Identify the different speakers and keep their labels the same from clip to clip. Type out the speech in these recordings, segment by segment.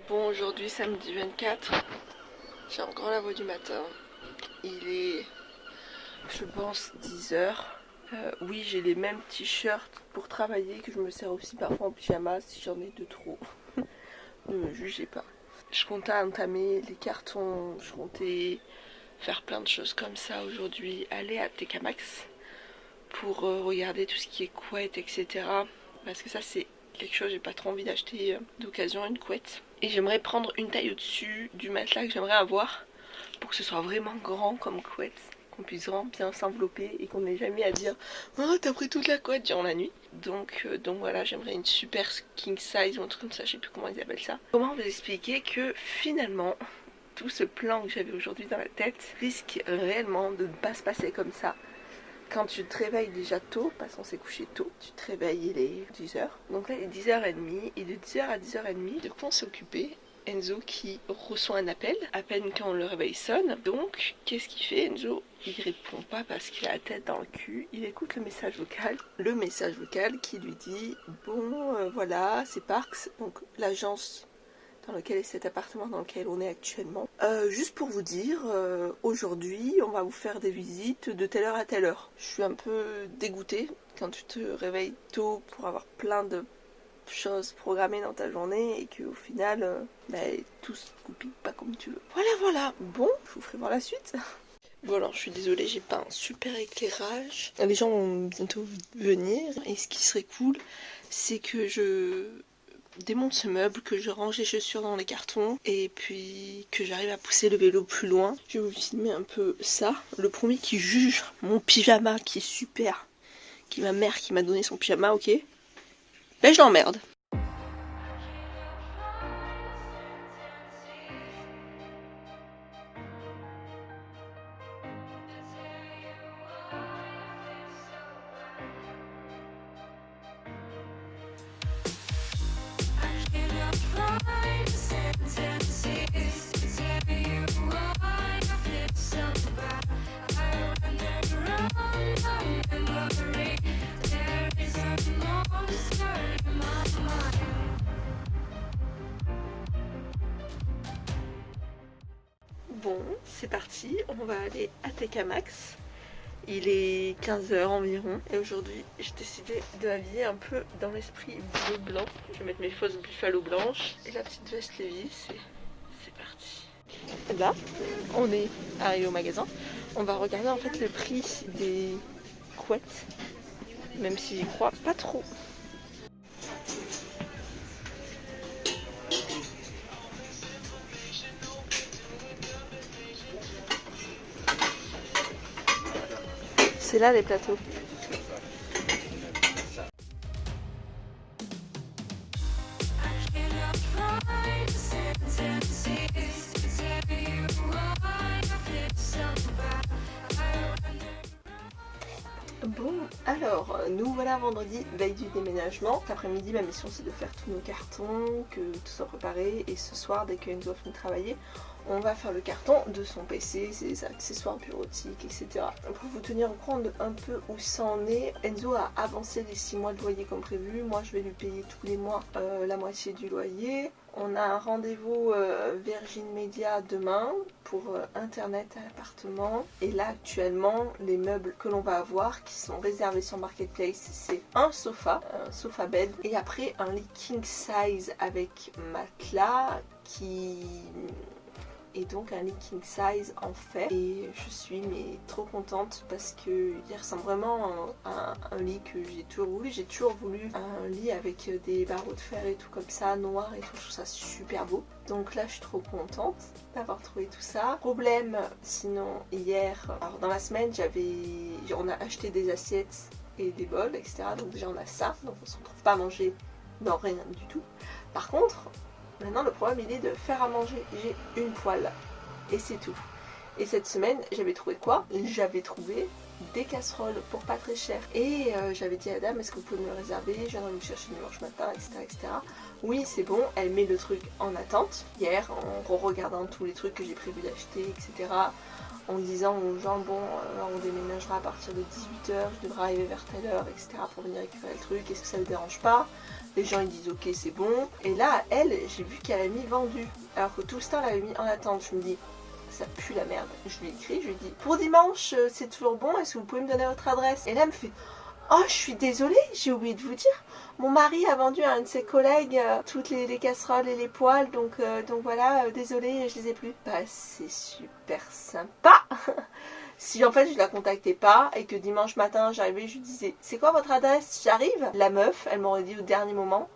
Speaker 1: Bon, aujourd'hui samedi 24, j'ai encore la voix du matin. Il est, je pense, 10 h. Oui, j'ai les mêmes t-shirts pour travailler que je me sers aussi parfois en pyjama si j'en ai de trop. Ne me jugez pas. Je comptais entamer les cartons, je comptais faire plein de choses comme ça aujourd'hui. Aller à TK Maxx pour regarder tout ce qui est couette, etc. Parce que ça, c'est quelque chose, j'ai pas trop envie d'acheter d'occasion une couette. Et j'aimerais prendre une taille au-dessus du matelas que j'aimerais avoir pour que ce soit vraiment grand comme couette, qu'on puisse vraiment bien s'envelopper et qu'on n'ait jamais à dire oh t'as pris toute la couette durant la nuit. Donc voilà, j'aimerais une super king size ou un truc comme ça, je sais plus comment ils appellent ça. Comment vous expliquer que finalement tout ce plan que j'avais aujourd'hui dans la tête risque réellement de ne pas se passer comme ça. Quand tu te réveilles déjà tôt, parce qu'on s'est couché tôt, tu te réveilles, il est 10 h. Donc là, il est 10 h 30, et de 10 h à 10 h 30, de quoi on s'est occupé? Enzo qui reçoit un appel, à peine quand le réveil sonne. Donc, qu'est-ce qu'il fait Enzo? Il répond pas parce qu'il a la tête dans le cul. Il écoute le message vocal. Le message vocal qui lui dit bon, voilà, c'est Parks, donc l'agence dans lequel est cet appartement dans lequel on est actuellement. Juste pour vous dire, aujourd'hui, on va vous faire des visites de telle heure à telle heure. Je suis un peu dégoûtée quand tu te réveilles tôt pour avoir plein de choses programmées dans ta journée et qu'au final, tout se goupille pas comme tu veux. Voilà. Bon, je vous ferai voir la suite. Bon alors je suis désolée, j'ai pas un super éclairage. Les gens vont bientôt venir et ce qui serait cool, c'est que je démonte ce meuble, que je range les chaussures dans les cartons et puis que j'arrive à pousser le vélo plus loin. Je vais vous filmer un peu ça. Le premier qui juge mon pyjama qui est super, qui est ma mère qui m'a donné son pyjama, ok, ben je l'emmerde. Bon, c'est parti, on va aller à TK Maxx. Il est 15 h environ et aujourd'hui j'ai décidé de m'habiller un peu dans l'esprit bleu-blanc. Je vais mettre mes fausses buffalo blanches et la petite veste Levi's et c'est parti. Là, on est arrivé au magasin. On va regarder en fait le prix des couettes, même si j'y crois pas trop. C'est là les plateaux. Bon, alors, nous voilà vendredi, veille du déménagement. Cet après-midi, ma mission c'est de faire tous nos cartons, que tout soit préparé. Et ce soir, dès qu'Enzo a fini de travailler, on va faire le carton de son PC, ses accessoires bureautiques, etc. Pour vous tenir au courant de un peu où ça en est, Enzo a avancé les 6 mois de loyer comme prévu. Moi, je vais lui payer tous les mois la moitié du loyer. On a un rendez-vous Virgin Media demain pour internet à l'appartement. Et là actuellement, les meubles que l'on va avoir qui sont réservés sur Marketplace, c'est un sofa bed, et après un lit king size avec matelas qui et donc un lit king size en fer. Et je suis trop contente parce que il ressemble vraiment à un lit que j'ai toujours voulu. J'ai toujours voulu un lit avec des barreaux de fer et tout comme ça, noir et tout. Je trouve ça super beau. Donc là je suis trop contente d'avoir trouvé tout ça. Problème sinon hier, alors dans la semaine on a acheté des assiettes et des bols, etc. Donc déjà on a ça, donc on se retrouve pas à manger dans rien du tout. Par contre, maintenant le problème il est de faire à manger. J'ai une poêle et c'est tout. Et cette semaine j'avais trouvé quoi? J'avais trouvé des casseroles pour pas très cher. Et j'avais dit à la dame, est-ce que vous pouvez me le réserver, je viendrai vous chercher dimanche matin, etc. Oui, c'est bon, elle met le truc en attente. Hier, en regardant tous les trucs que j'ai prévu d'acheter, etc. En disant aux gens, bon, on déménagera à partir de 18h, je devrais arriver vers telle heure, etc. pour venir récupérer le truc, est-ce que ça ne dérange pas? Les gens ils disent ok, c'est bon. Et là, elle, j'ai vu qu'elle a mis vendu. Alors que tout ce temps, elle avait mis en attente. Je me dis, ça pue la merde. Je lui ai écrit, je lui ai dit, pour dimanche, c'est toujours bon, est-ce que vous pouvez me donner votre adresse? Et là, elle me fait, oh, je suis désolée, j'ai oublié de vous dire. Mon mari a vendu à un de ses collègues toutes les casseroles et les poêles, donc voilà, désolée, je les ai plus. Bah, c'est super sympa. Si en fait je la contactais pas et que dimanche matin j'arrivais, je lui disais, c'est quoi votre adresse? J'arrive. La meuf, elle m'aurait dit au dernier moment,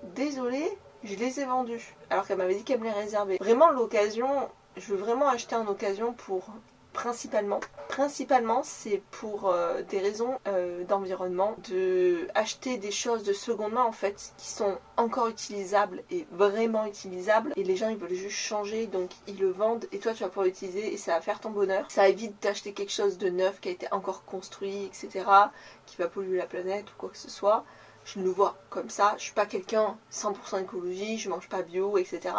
Speaker 1: désolée, je les ai vendus. Alors qu'elle m'avait dit qu'elle me les réservait. Vraiment, l'occasion, je veux vraiment acheter en occasion pour... Principalement, c'est pour des raisons d'environnement, de acheter des choses de seconde main en fait, qui sont encore utilisables et vraiment utilisables, et les gens ils veulent juste changer, donc ils le vendent, et toi tu vas pouvoir l'utiliser et ça va faire ton bonheur. Ça évite d'acheter quelque chose de neuf qui a été encore construit, etc., qui va polluer la planète ou quoi que ce soit. Je le vois comme ça, je suis pas quelqu'un 100% écologie, je mange pas bio, etc.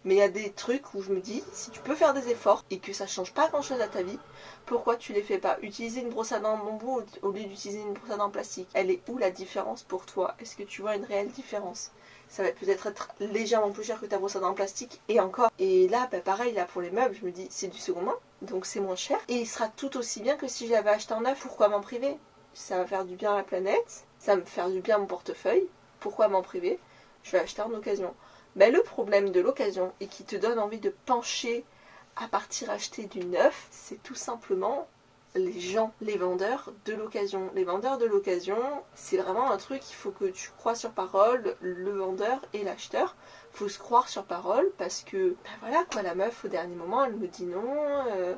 Speaker 1: Mais il y a des trucs où je me dis, si tu peux faire des efforts et que ça change pas grand chose à ta vie, pourquoi tu les fais pas? Utiliser une brosse à dents en bambou au lieu d'utiliser une brosse à dents en plastique. Elle est où la différence pour toi? Est-ce que tu vois une réelle différence? Ça va peut-être être légèrement plus cher que ta brosse à dents en plastique, et encore. Et là, bah pareil, là pour les meubles, je me dis, c'est du second main, donc c'est moins cher. Et il sera tout aussi bien que si je l'avais acheté en neuf, pourquoi m'en priver? Ça va faire du bien à la planète, ça va me faire du bien à mon portefeuille, pourquoi m'en priver? Je vais acheter en occasion. Ben, le problème de l'occasion et qui te donne envie de pencher à partir acheter du neuf, c'est tout simplement les gens, les vendeurs de l'occasion. Les vendeurs de l'occasion, c'est vraiment un truc, il faut que tu crois sur parole, le vendeur et l'acheteur. Faut se croire sur parole parce que, ben voilà quoi, la meuf au dernier moment elle me dit non,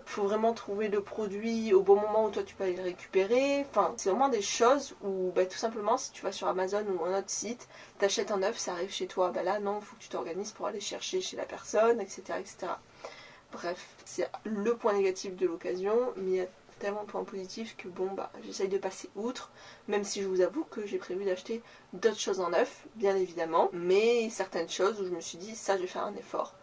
Speaker 1: faut vraiment trouver le produit au bon moment où toi tu peux aller le récupérer. Enfin, c'est vraiment des choses où ben, tout simplement si tu vas sur Amazon ou un autre site, t'achètes un œuf, ça arrive chez toi. Ben là non, faut que tu t'organises pour aller chercher chez la personne, etc. etc. Bref, c'est le point négatif de l'occasion, mais il y a tellement de points positifs que bon bah j'essaye de passer outre, même si je vous avoue que j'ai prévu d'acheter d'autres choses en neuf, bien évidemment, mais certaines choses où je me suis dit ça je vais faire un effort.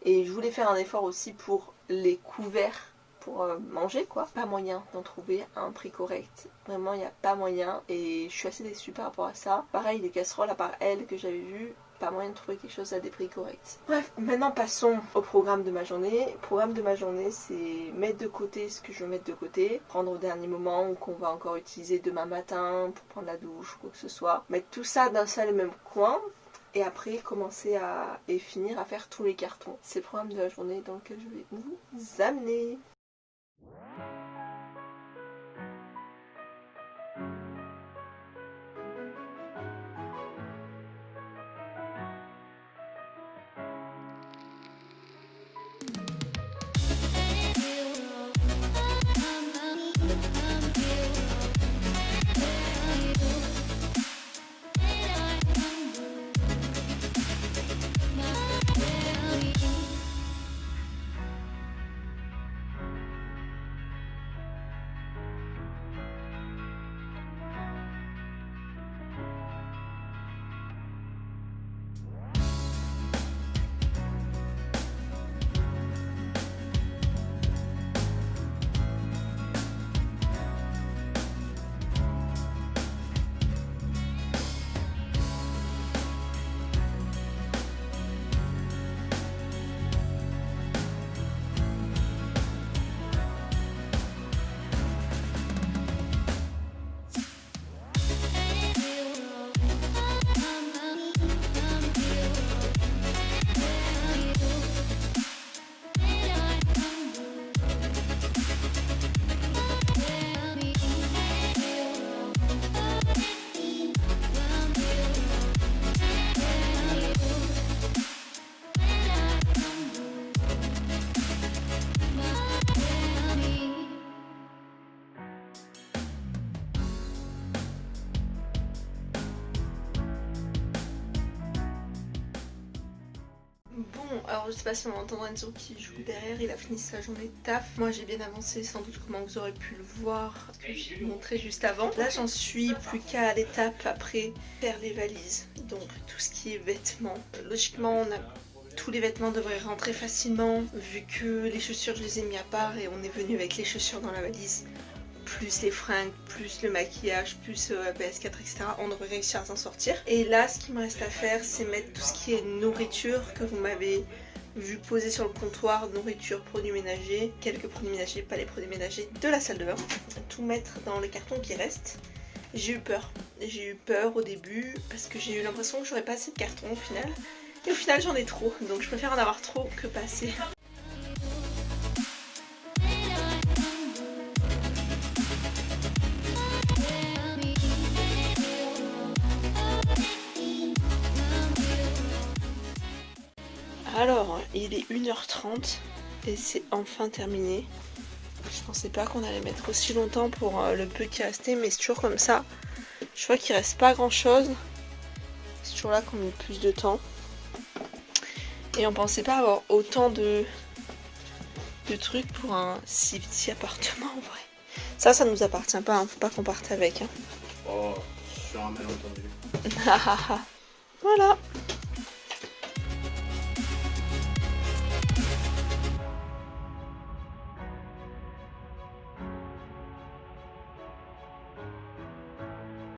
Speaker 1: Et je voulais faire un effort aussi pour les couverts pour manger quoi. Pas moyen d'en trouver à un prix correct. Vraiment il n'y a pas moyen et je suis assez déçue par rapport à ça. Pareil les casseroles à part elles que j'avais vues, pas moyen de trouver quelque chose à des prix corrects. Bref, maintenant passons au programme de ma journée. Le programme de ma journée, c'est mettre de côté ce que je veux mettre de côté, prendre au dernier moment ou qu'on va encore utiliser demain matin pour prendre la douche ou quoi que ce soit. Mettre tout ça dans un seul et même coin et après commencer et finir à faire tous les cartons. C'est le programme de la journée dans lequel je vais vous amener. Bon, alors je sais pas si on entend Enzo qui joue derrière, il a fini sa journée de taf. Moi j'ai bien avancé, sans doute comment vous aurez pu le voir, ce que j'ai montré juste avant. Là j'en suis plus qu'à l'étape après faire les valises, donc tout ce qui est vêtements. Logiquement on a... tous les vêtements devraient rentrer facilement, vu que les chaussures je les ai mis à part et on est venu avec les chaussures dans la valise. Plus les fringues, plus le maquillage, plus la PS4, etc. On devrait réussir à s'en sortir. Et là, ce qui me reste à faire, c'est mettre tout ce qui est nourriture que vous m'avez vu poser sur le comptoir, nourriture, produits ménagers, quelques produits ménagers, pas les produits ménagers, de la salle de bain. Tout mettre dans les cartons qui restent. J'ai eu peur. J'ai eu peur au début parce que j'ai eu l'impression que j'aurais pas assez de cartons au final. Et au final, j'en ai trop. Donc je préfère en avoir trop que pas assez. Alors, il est 1h30 et c'est enfin terminé. Je pensais pas qu'on allait mettre aussi longtemps pour le peu qui restait, mais c'est toujours comme ça. Je vois qu'il reste pas grand chose. C'est toujours là qu'on met plus de temps. Et on pensait pas avoir autant de trucs pour un si petit appartement en vrai. Ça nous appartient pas, hein. Faut pas qu'on parte avec. Hein.
Speaker 2: Oh, sur un malentendu.
Speaker 1: Voilà.